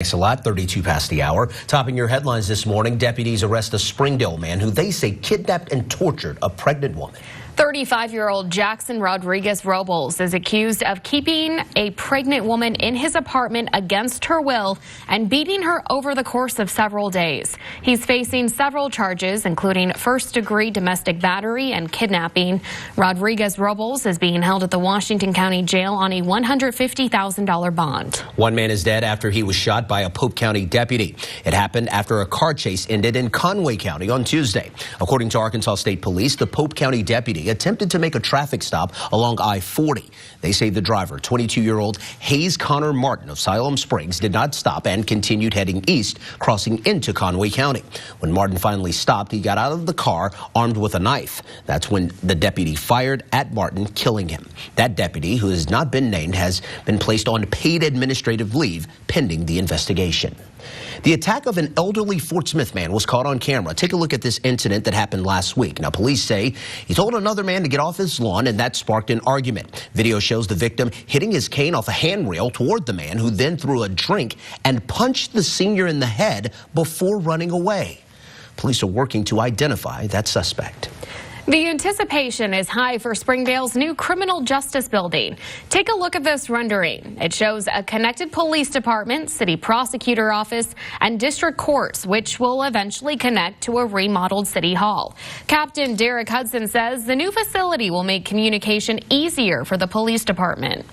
Thanks a lot. 32 past the hour. Topping your headlines this morning, deputies arrest a Springdale man who they say kidnapped and tortured a pregnant woman. 35-year-old Jackson Rodriguez Robles is accused of keeping a pregnant woman in his apartment against her will and beating her over the course of several days. He's facing several charges, including first-degree domestic battery and kidnapping. Rodriguez Robles is being held at the Washington County Jail on a $150,000 bond. One man is dead after he was shot by a Pope County deputy. It happened after a car chase ended in KNWA County on Tuesday. According to Arkansas State Police, the Pope County deputy attempted to make a traffic stop along I-40. They say the driver, 22-year-old Hayes Connor Martin of Siloam Springs, did not stop and continued heading east, crossing into KNWA County. When Martin finally stopped, he got out of the car armed with a knife. That's when the deputy fired at Martin, killing him. That deputy, who has not been named, has been placed on paid administrative leave pending the investigation. The attack of an elderly Fort Smith man was caught on camera. Take a look at this incident that happened last week. Now, police say he told another man to get off his lawn, and that sparked an argument. Video shows the victim hitting his cane off a handrail toward the man, who then threw a drink and punched the senior in the head before running away. Police are working to identify that suspect. The anticipation is high for Springdale's new criminal justice building. Take a look at this rendering. It shows a connected police department, city prosecutor office, and district courts, which will eventually connect to a remodeled city hall. Captain Derek Hudson says the new facility will make communication easier for the police department.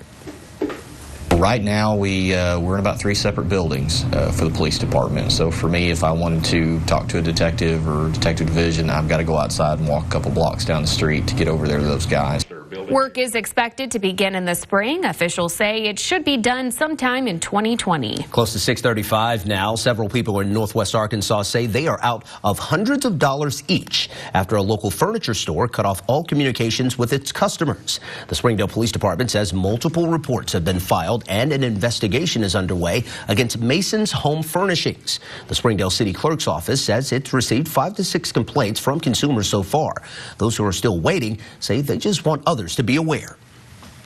Right now, we're in about 3 separate buildings for the police department. So for me, if I wanted to talk to a detective or detective division, I've got to go outside and walk a couple blocks down the street to get over there to those guys. Work is expected to begin in the spring. Officials say it should be done sometime in 2020. Close to 6:35 now. Several people in Northwest Arkansas say they are out of hundreds of dollars each after a local furniture store cut off all communications with its customers. The Springdale Police Department says multiple reports have been filed and an investigation is underway against Mason's Home Furnishings. The Springdale City Clerk's office says it's received 5 to 6 complaints from consumers so far. Those who are still waiting say they just want others to be aware.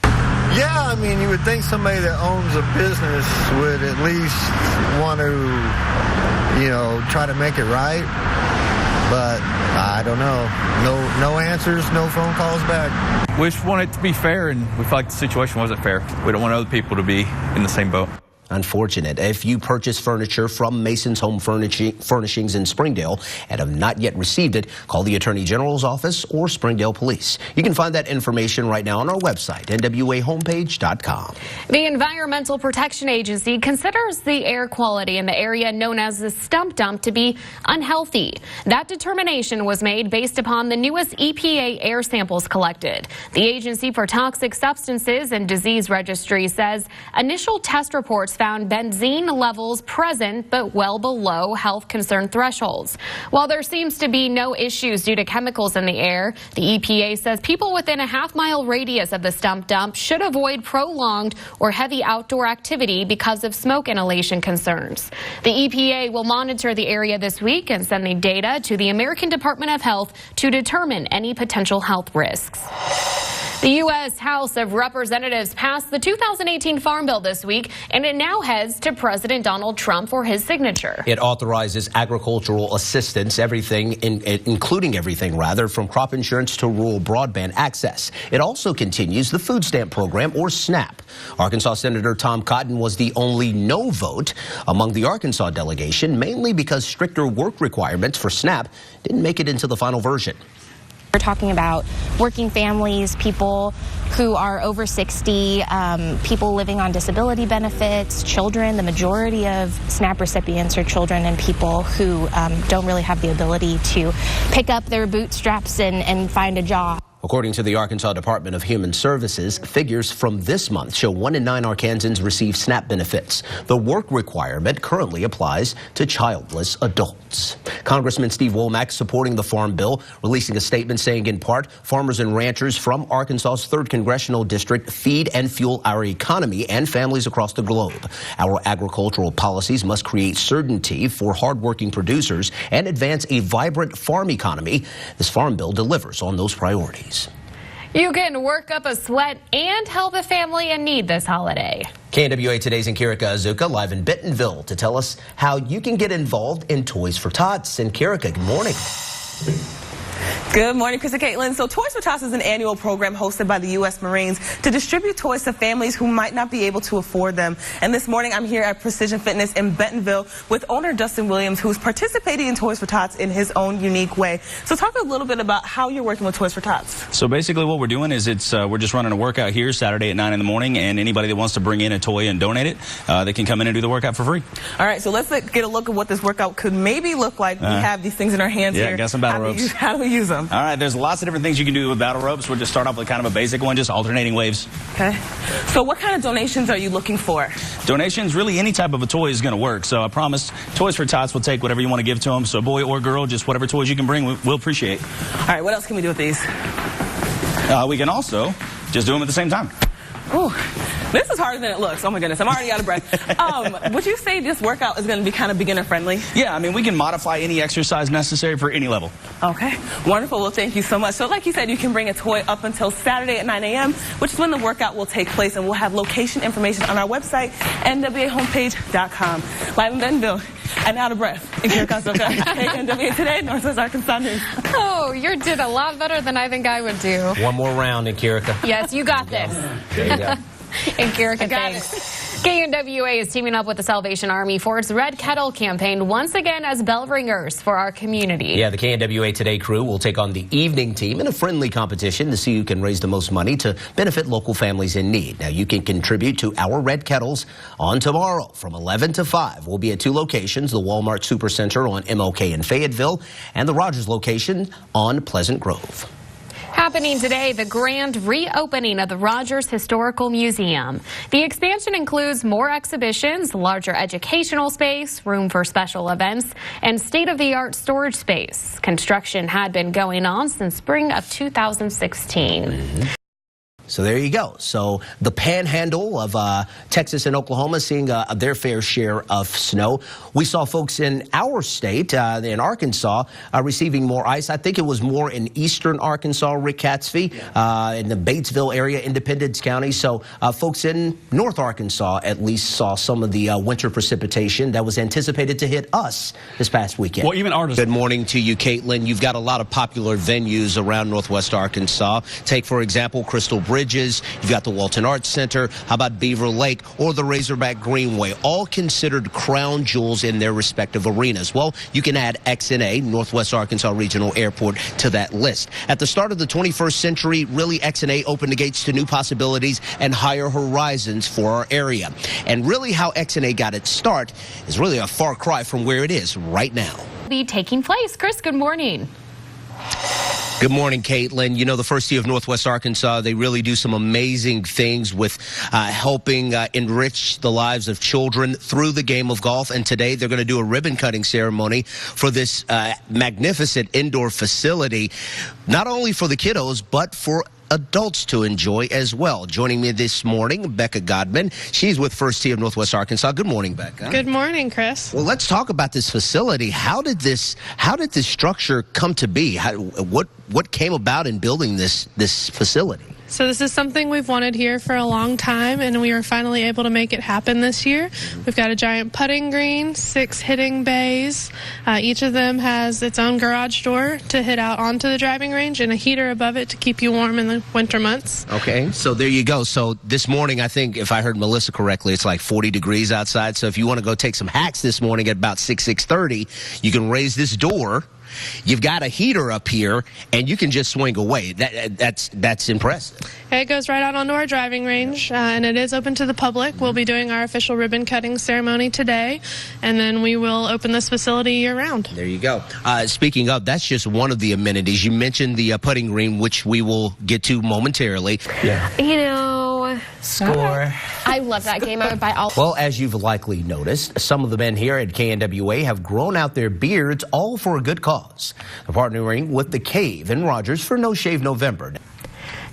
Yeah, I mean, you would think somebody that owns a business would at least want to, try to make it right. But I don't know. No answers, no phone calls back. We just want it to be fair, and we feel like the situation wasn't fair. We don't want other people to be in the same boat. Unfortunate. If you purchase furniture from Mason's Home Furnishings in Springdale and have not yet received it, call the Attorney General's office or Springdale Police. You can find that information right now on our website, nwahomepage.com. The Environmental Protection Agency considers the air quality in the area known as the stump dump to be unhealthy. That determination was made based upon the newest EPA air samples collected. The Agency for Toxic Substances and Disease Registry says initial test reports found benzene levels present but well below health concern thresholds. While there seems to be no issues due to chemicals in the air, the EPA says people within a half-mile radius of the stump dump should avoid prolonged or heavy outdoor activity because of smoke inhalation concerns. The EPA will monitor the area this week and send the data to the American Department of Health to determine any potential health risks. The U.S. House of Representatives passed the 2018 Farm Bill this week, and it now heads to President Donald Trump for his signature. It authorizes agricultural assistance, including everything from crop insurance to rural broadband access. It also continues the food stamp program, or SNAP. Arkansas Senator Tom Cotton was the only no vote among the Arkansas delegation, mainly because stricter work requirements for SNAP didn't make it into the final version. We're talking about working families, people who are over 60, people living on disability benefits, children. The majority of SNAP recipients are children and people who don't really have the ability to pick up their bootstraps and find a job. According to the Arkansas Department of Human Services, figures from this month show 1 in 9 Arkansans receive SNAP benefits. The work requirement currently applies to childless adults. Congressman Steve Womack supporting the Farm Bill, releasing a statement saying in part, farmers and ranchers from Arkansas's 3rd Congressional District feed and fuel our economy and families across the globe. Our agricultural policies must create certainty for hardworking producers and advance a vibrant farm economy. This Farm Bill delivers on those priorities. You can work up a sweat and help a family in need this holiday. KNWA Today's Kirika Azuka live in Bentonville to tell us how you can get involved in Toys for Tots. And Kirika, good morning. Good morning, Chris and Caitlin. So Toys for Tots is an annual program hosted by the U.S. Marines to distribute toys to families who might not be able to afford them. And this morning I'm here at Precision Fitness in Bentonville with owner Dustin Williams, who's participating in Toys for Tots in his own unique way. So talk a little bit about how you're working with Toys for Tots. So basically what we're doing is we're just running a workout here Saturday at 9 in the morning, and anybody that wants to bring in a toy and donate it, they can come in and do the workout for free. All right, so let's get a look at what this workout could maybe look like. We have these things in our hands here. Yeah, got some battle ropes. How do we use them? All right, there's lots of different things you can do with battle ropes. We'll just start off with kind of a basic one, just alternating waves. Okay. So what kind of donations are you looking for? Donations, really any type of a toy is going to work. So I promise Toys for Tots will take whatever you want to give to them. So boy or girl, just whatever toys you can bring, we'll appreciate. All right, what else can we do with these? We can also just do them at the same time. Ooh, this is harder than it looks. Oh my goodness, I'm already out of breath. Would you say this workout is going to be kind of beginner friendly? Yeah, I mean, we can modify any exercise necessary for any level. Okay, wonderful. Well, thank you so much. So like you said, you can bring a toy up until Saturday at 9 a.m., which is when the workout will take place, and we'll have location information on our website, nwahomepage.com. Live in Bentonville and out of breath in KNWA Today, Northwest Arkansas News. Oh, you did a lot better than I think I would do. One more round in Kirika. Yes, you got this. There you go. And Kirika, thanks. KNWA is teaming up with the Salvation Army for its Red Kettle campaign once again as bell ringers for our community. Yeah, the KNWA Today crew will take on the evening team in a friendly competition to see who can raise the most money to benefit local families in need. Now, you can contribute to our Red Kettles on tomorrow from 11 to 5. We'll be at two locations, the Walmart Supercenter on MLK in Fayetteville and the Rogers location on Pleasant Grove. Happening today, the grand reopening of the Rogers Historical Museum. The expansion includes more exhibitions, larger educational space, room for special events, and state-of-the-art storage space. Construction had been going on since spring of 2016. So there you go. So the panhandle of Texas and Oklahoma seeing their fair share of snow. We saw folks in our state, in Arkansas, receiving more ice. I think it was more in eastern Arkansas, Rick Catsby, in the Batesville area, Independence County. So folks in North Arkansas at least saw some of the winter precipitation that was anticipated to hit us this past weekend. Well, even ours. Good morning to you, Caitlin. You've got a lot of popular venues around Northwest Arkansas. Take, for example, Crystal Bridges. You've got the Walton Arts Center. How about Beaver Lake or the Razorback Greenway? All considered crown jewels in their respective arenas. Well, you can add XNA, Northwest Arkansas Regional Airport, to that list. At the start of the 21st century, really XNA opened the gates to new possibilities and higher horizons for our area. And really how XNA got its start is really a far cry from where it is right now. Be taking place. Chris, good morning. Good morning, Caitlin. You know, the First Tee of Northwest Arkansas, they really do some amazing things with helping enrich the lives of children through the game of golf. And today they're going to do a ribbon cutting ceremony for this magnificent indoor facility, not only for the kiddos, but for adults to enjoy as well. Joining me this morning, Becca Godman. She's with First Tee of Northwest Arkansas. Good morning, Becca. Good morning, Chris. Well, let's talk about this facility. How did this structure come to be? What came about in building this facility? So this is something we've wanted here for a long time, and we were finally able to make it happen this year. We've got a giant putting green, 6 hitting bays. Each of them has its own garage door to hit out onto the driving range and a heater above it to keep you warm in the winter months. Okay, so there you go. So this morning, I think, if I heard Melissa correctly, it's like 40 degrees outside. So if you want to go take some hacks this morning at about 6:30, you can raise this door. You've got a heater up here, and you can just swing away. That's impressive. It goes right out onto our driving range, and it is open to the public. We'll be doing our official ribbon cutting ceremony today, and then we will open this facility year-round. There you go. Speaking of, that's just one of the amenities. You mentioned the putting green, which we will get to momentarily. Yeah. You know, score. I love that game. I would buy all. Well, as you've likely noticed, some of the men here at KNWA have grown out their beards, all for a good cause. They're partnering with The Cave in Rogers for No Shave November.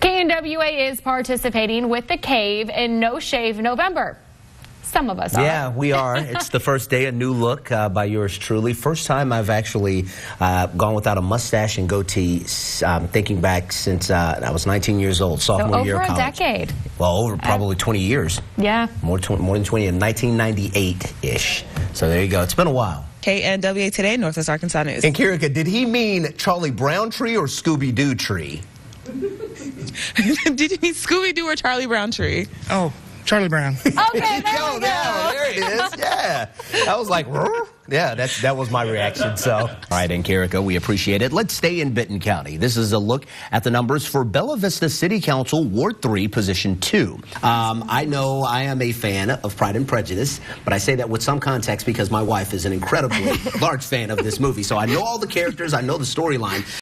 KNWA is participating with The Cave in No Shave November. some of us are. Yeah, we are. It's the first day, a new look by yours truly. First time I've actually gone without a mustache and goatee, thinking back since I was 19 years old, sophomore year of college. Over a decade. Well, over probably 20 years. Yeah. More than 20, in 1998-ish. So there you go. It's been a while. KNWA Today, Northwest Arkansas News. And Kirika, did he mean Charlie Brown tree or Scooby-Doo tree? Did you mean Scooby-Doo or Charlie Brown tree? Oh, Charlie Brown. Okay, there we go. There it is. Yeah. I was like, yeah, that was my reaction. So, all right, and Kirika, we appreciate it. Let's stay in Benton County. This is a look at the numbers for Bella Vista City Council Ward 3, Position 2. I know I am a fan of Pride and Prejudice, but I say that with some context because my wife is an incredibly large fan of this movie. So I know all the characters, I know the storyline.